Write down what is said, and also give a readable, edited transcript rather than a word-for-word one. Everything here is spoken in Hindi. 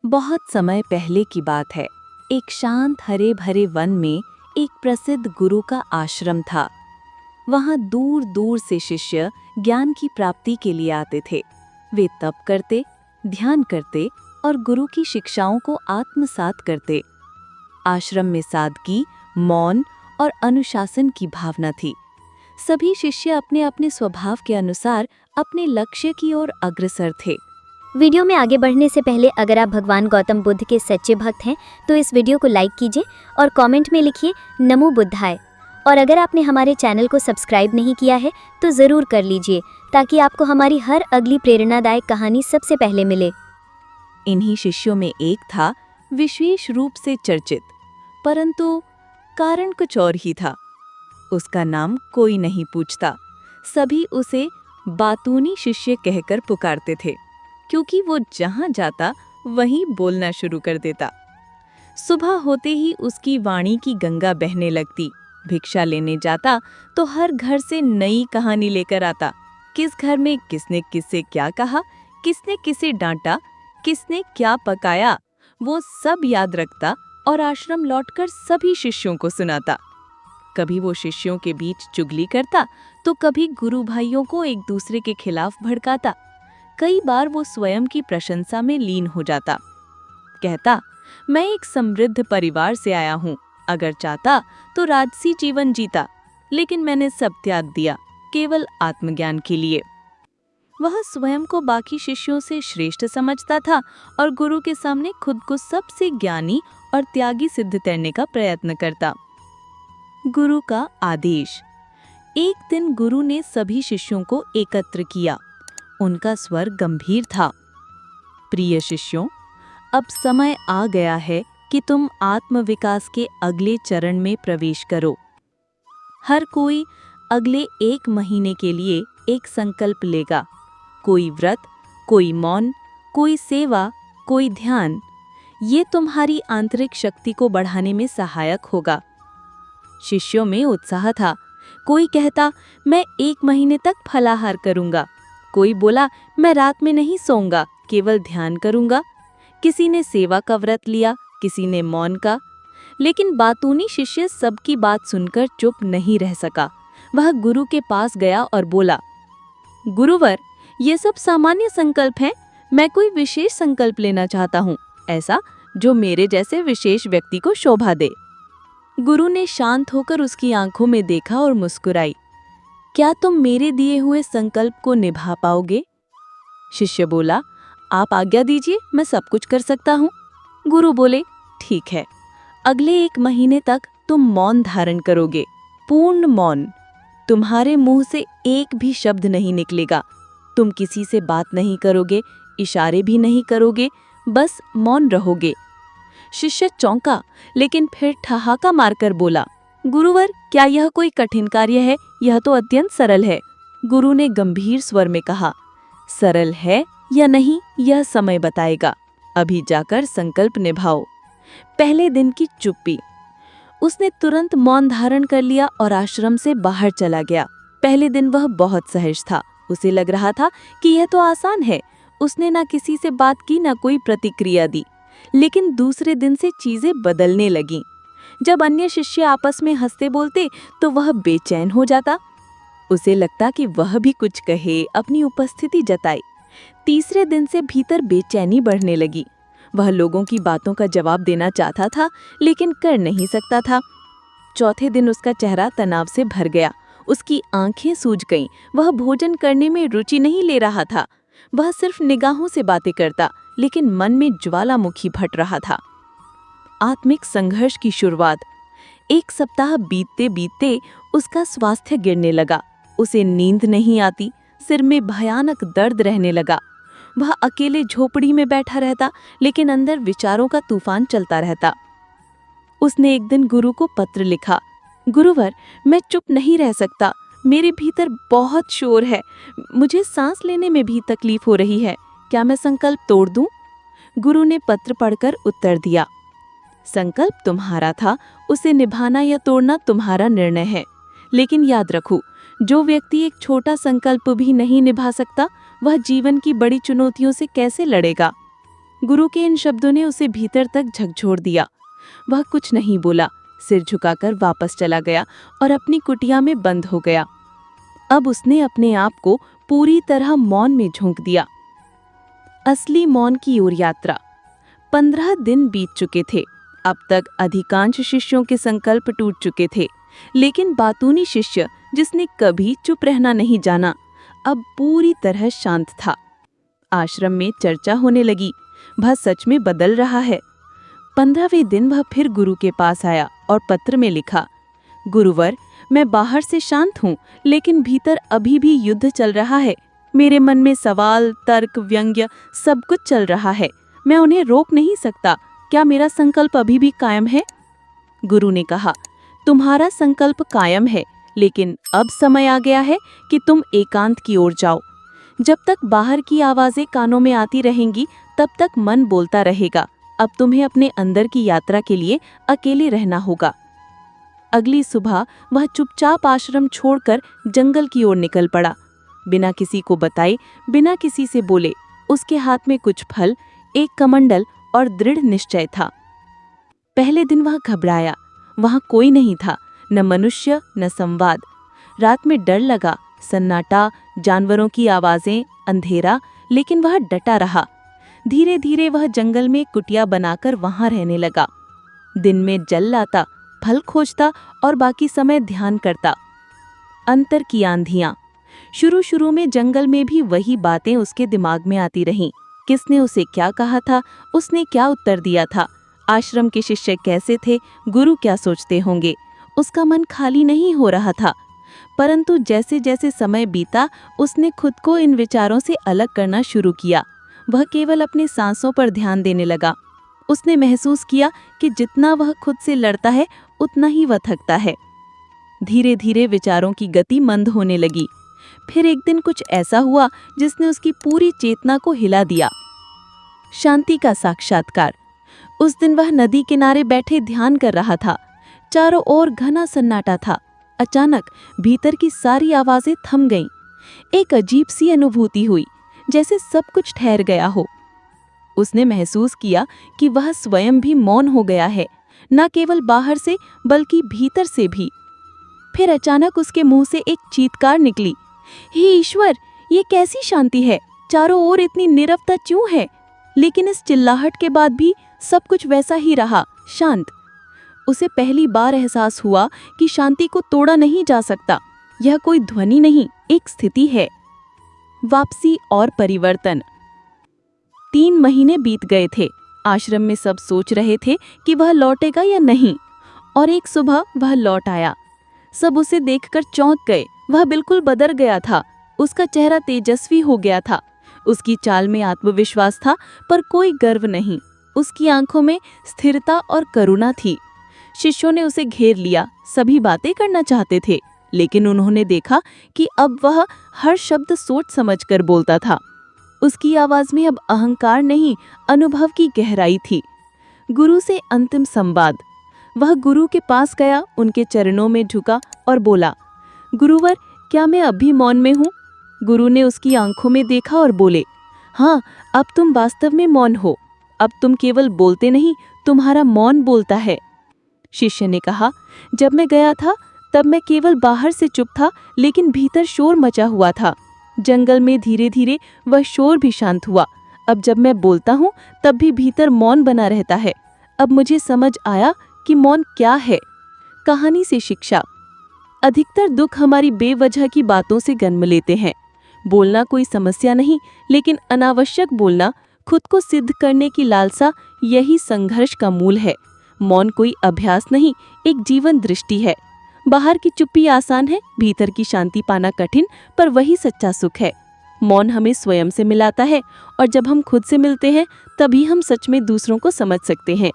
बहुत समय पहले की बात है। एक शांत हरे भरे वन में एक प्रसिद्ध गुरु का आश्रम था। वहां दूर दूर से शिष्य ज्ञान की प्राप्ति के लिए आते थे। वे तप करते, ध्यान करते और गुरु की शिक्षाओं को आत्मसात करते। आश्रम में सादगी, मौन और अनुशासन की भावना थी। सभी शिष्य अपने अपने स्वभाव के अनुसार अपने लक्ष्य की ओर अग्रसर थे। वीडियो में आगे बढ़ने से पहले अगर आप भगवान गौतम बुद्ध के सच्चे भक्त हैं तो इस वीडियो को लाइक कीजिए और कमेंट में लिखिए नमो बुद्धाय। और अगर आपने हमारे चैनल को सब्सक्राइब नहीं किया है तो ज़रूर कर लीजिए ताकि आपको हमारी हर अगली प्रेरणादायक कहानी सबसे पहले मिले। इन्हीं शिष्यों में एक था विशेष रूप से चर्चित, परंतु कारण कुछ और ही था। उसका नाम कोई नहीं पूछता। सभी उसे बातूनी शिष्य कहकर पुकारते थे, क्योंकि वो जहां जाता वहीं बोलना शुरू कर देता। सुबह होते ही उसकी वाणी की गंगा बहने लगती। भिक्षा लेने जाता तो हर घर से नई कहानी लेकर आता। किस घर में किसने किससे क्या कहा, किसने किसे डांटा, किसने क्या पकाया, वो सब याद रखता और आश्रम लौटकर सभी शिष्यों को सुनाता। कभी वो शिष्यों के बीच चुगली करता तो कभी गुरु भाइयों को एक दूसरे के खिलाफ भड़काता। कई बार वो स्वयं की प्रशंसा में लीन हो जाता। कहता, मैं एक समृद्ध परिवार से आया हूँ, अगर चाहता तो राजसी जीवन जीता, लेकिन मैंने सब त्याग दिया केवल आत्मज्ञान के लिए। वह स्वयं को बाकी शिष्यों से श्रेष्ठ समझता था और गुरु के सामने खुद को सबसे ज्ञानी और त्यागी सिद्ध करने का प्रयत्न करता। गुरु का आदेश। एक दिन गुरु ने सभी शिष्यों को एकत्र किया। उनका स्वर गंभीर था। प्रिय शिष्यों, अब समय आ गया है कि तुम आत्मविकास के अगले चरण में प्रवेश करो। हर कोई अगले 1 महीने के लिए एक संकल्प लेगा। कोई व्रत, कोई मौन, कोई सेवा, कोई ध्यान। ये तुम्हारी आंतरिक शक्ति को बढ़ाने में सहायक होगा। शिष्यों में उत्साह था। कोई कहता, मैं 1 महीने तक फलाहार करूंगा। कोई बोला, मैं रात में नहीं सोऊंगा, केवल ध्यान करूंगा। किसी ने सेवा का व्रत लिया, किसी ने मौन का। लेकिन बातूनी शिष्य सबकी बात सुनकर चुप नहीं रह सका। वह गुरु के पास गया और बोला, गुरुवर, ये सब सामान्य संकल्प हैं। मैं कोई विशेष संकल्प लेना चाहता हूँ, ऐसा जो मेरे जैसे विशेष व्यक्ति को शोभा दे। गुरु ने शांत होकर उसकी आंखों में देखा और मुस्कुराई। क्या तुम मेरे दिए हुए संकल्प को निभा पाओगे? शिष्य बोला, आप आज्ञा दीजिए, मैं सब कुछ कर सकता हूँ। गुरु बोले, ठीक है, अगले 1 महीने तक तुम मौन धारण करोगे, पूर्ण मौन। तुम्हारे मुंह से एक भी शब्द नहीं निकलेगा। तुम किसी से बात नहीं करोगे, इशारे भी नहीं करोगे, बस मौन रहोगे। शिष्य चौंका, लेकिन फिर ठहाका मारकर बोला, गुरुवर, क्या यह कोई कठिन कार्य है? यह तो अत्यंत सरल है। गुरु ने गंभीर स्वर में कहा, सरल है या नहीं यह समय बताएगा। अभी जाकर संकल्प निभाओ। पहले दिन की चुप्पी। उसने तुरंत मौन धारण कर लिया और आश्रम से बाहर चला गया। पहले दिन वह बहुत सहज था। उसे लग रहा था कि यह तो आसान है। उसने ना किसी से बात की, ना कोई प्रतिक्रिया दी। लेकिन दूसरे दिन से चीजें बदलने लगीं। जब अन्य शिष्य आपस में हंसते बोलते तो वह बेचैन हो जाता। उसे लगता कि वह भी कुछ कहे, अपनी उपस्थिति जताए। तीसरे दिन से भीतर बेचैनी बढ़ने लगी। वह लोगों की बातों का जवाब देना चाहता था, लेकिन कर नहीं सकता था। चौथे दिन उसका चेहरा तनाव से भर गया। उसकी आंखें सूज गईं। वह भोजन करने में रुचि नहीं ले रहा था। वह सिर्फ निगाहों से बातें करता, लेकिन मन में ज्वालामुखी भट रहा था। आत्मिक संघर्ष की शुरुआत। 1 सप्ताह बीतते बीतते उसका स्वास्थ्य गिरने लगा। उसे नींद नहीं आती, सिर में भयानक दर्द रहने लगा। वह अकेले झोपड़ी में बैठा रहता, लेकिन अंदर विचारों का तूफान चलता रहता। उसने एक दिन गुरु को पत्र लिखा, गुरुवर, मैं चुप नहीं रह सकता। मेरे भीतर बहुत शोर है। मुझे सांस लेने में भी तकलीफ हो रही है। क्या मैं संकल्प तोड़ दूं? गुरु ने पत्र पढ़कर उत्तर दिया, संकल्प तुम्हारा था, उसे निभाना या तोड़ना तुम्हारा निर्णय है। लेकिन याद रखो, जो व्यक्ति एक छोटा संकल्प भी नहीं निभा सकता, वह जीवन की बड़ी चुनौतियों से कैसे लड़ेगा? गुरु के इन शब्दों ने उसे भीतर तक झकझोर दिया। वह कुछ नहीं बोला, सिर झुकाकर वापस चला गया और अपनी कुटिया में बंद हो गया। अब उसने अपने आप को पूरी तरह मौन में झोंक दिया। असली मौन की ओर यात्रा। 15 दिन बीत चुके थे। अब तक अधिकांश शिष्यों के संकल्प टूट चुके थे, लेकिन बातूनी शिष्य, जिसने कभी चुप रहना नहीं जाना, अब पूरी तरह शांत था। आश्रम में चर्चा होने लगी, वह सच में बदल रहा है। 15वें दिन वह फिर गुरु के पास आया और पत्र में लिखा, गुरुवर, मैं बाहर से शांत हूँ, लेकिन भीतर अभी भी युद्ध चल रहा है। मेरे मन में सवाल, तर्क, व्यंग्य सब कुछ चल रहा है। मैं उन्हें रोक नहीं सकता। क्या मेरा संकल्प अभी भी कायम है? गुरु ने कहा, तुम्हारा संकल्प कायम है, लेकिन अब समय आ गया है कि तुम एकांत की ओर जाओ। जब तक बाहर की आवाजें कानों में आती रहेंगी, तब तक मन बोलता रहेगा। अब तुम्हें अपने अंदर की यात्रा के लिए अकेले रहना होगा। अगली सुबह वह चुपचाप आश्रम छोड़कर जंगल की ओर निकल पड़ा। बिना किसी को बताए, बिना किसी से बोले, उसके हाथ में कुछ फल, एक कमंडल और दृढ़ निश्चय था। पहले दिन वह घबराया। वहां कोई नहीं था, न मनुष्य न संवाद। रात में डर लगा, सन्नाटा, जानवरों की आवाजें, अंधेरा, लेकिन वह डटा रहा। धीरे धीरे वह जंगल में कुटिया बनाकर वहां रहने लगा। दिन में जल लाता, फल खोजता और बाकी समय ध्यान करता। अंतर की आंधियां। शुरू में जंगल में भी वही बातें उसके दिमाग में आती रहीं। किसने उसे क्या कहा था, उसने क्या उत्तर दिया था, आश्रम के शिष्य कैसे थे, गुरु क्या सोचते होंगे। उसका मन खाली नहीं हो रहा था। परंतु जैसे जैसे समय बीता, उसने खुद को इन विचारों से अलग करना शुरू किया। वह केवल अपनी सांसों पर ध्यान देने लगा। उसने महसूस किया कि जितना वह खुद से लड़ता है, उतना ही वह थकता है। धीरे धीरे विचारों की गति मंद होने लगी। फिर एक दिन कुछ ऐसा हुआ जिसने उसकी पूरी चेतना को हिला दिया। शांति का साक्षात्कार। उस दिन वह नदी किनारे बैठे ध्यान कर रहा था। चारों ओर घना सन्नाटा था। अचानक भीतर की सारी आवाजें थम गईं। एक अजीब सी अनुभूति हुई, जैसे सब कुछ ठहर गया हो। उसने महसूस किया कि वह स्वयं भी मौन हो गया है, न केवल बाहर से बल्कि भीतर से भी। फिर अचानक उसके मुंह से एक चीत्कार निकली, हे ईश्वर, ये कैसी शांति है? चारों ओर इतनी नीरवता क्यों है? लेकिन इस चिल्लाहट के बाद भी सब कुछ वैसा ही रहा, शांत। उसे पहली बार एहसास हुआ कि शांति को तोड़ा नहीं जा सकता। यह कोई ध्वनि नहीं, एक स्थिति है। वापसी और परिवर्तन। 3 महीने बीत गए थे। आश्रम में सब सोच रहे थे कि वह लौटेगा या नहीं, और एक सुबह वह लौट आया। सब उसे देखकर चौंक गए। वह बिल्कुल बदल गया था। उसका चेहरा तेजस्वी हो गया था। उसकी चाल में आत्मविश्वास था, पर कोई गर्व नहीं। उसकी आंखों में स्थिरता और करुणा थी। शिष्यों ने उसे घेर लिया। सभी बातें करना चाहते थे, लेकिन उन्होंने देखा कि अब वह हर शब्द सोच समझकर बोलता था। उसकी आवाज में अब अहंकार नहीं, अनुभव की गहराई थी। गुरु से अंतिम संवाद। वह गुरु के पास गया, उनके चरणों में झुका और बोला, गुरुवर, क्या मैं अभी मौन में हूँ? गुरु ने उसकी आंखों में देखा और बोले, हाँ, अब तुम वास्तव में मौन हो। अब तुम केवल बोलते नहीं, तुम्हारा मौन बोलता है। शिष्य ने कहा, जब मैं गया था तब मैं केवल बाहर से चुप था, लेकिन भीतर शोर मचा हुआ था। जंगल में धीरे धीरे वह शोर भी शांत हुआ। अब जब मैं बोलता हूँ तब भी भीतर मौन बना रहता है। अब मुझे समझ आया कि मौन क्या है। कहानी से शिक्षा। अधिकतर दुख हमारी बेवजह की बातों से जन्म लेते हैं। बोलना कोई समस्या नहीं, लेकिन अनावश्यक बोलना, खुद को सिद्ध करने की लालसा, यही संघर्ष का मूल है। मौन कोई अभ्यास नहीं, एक जीवन दृष्टि है। बाहर की चुप्पी आसान है, भीतर की शांति पाना कठिन, पर वही सच्चा सुख है। मौन हमें स्वयं से मिलाता है, और जब हम खुद से मिलते हैं तभी हम सच में दूसरों को समझ सकते हैं।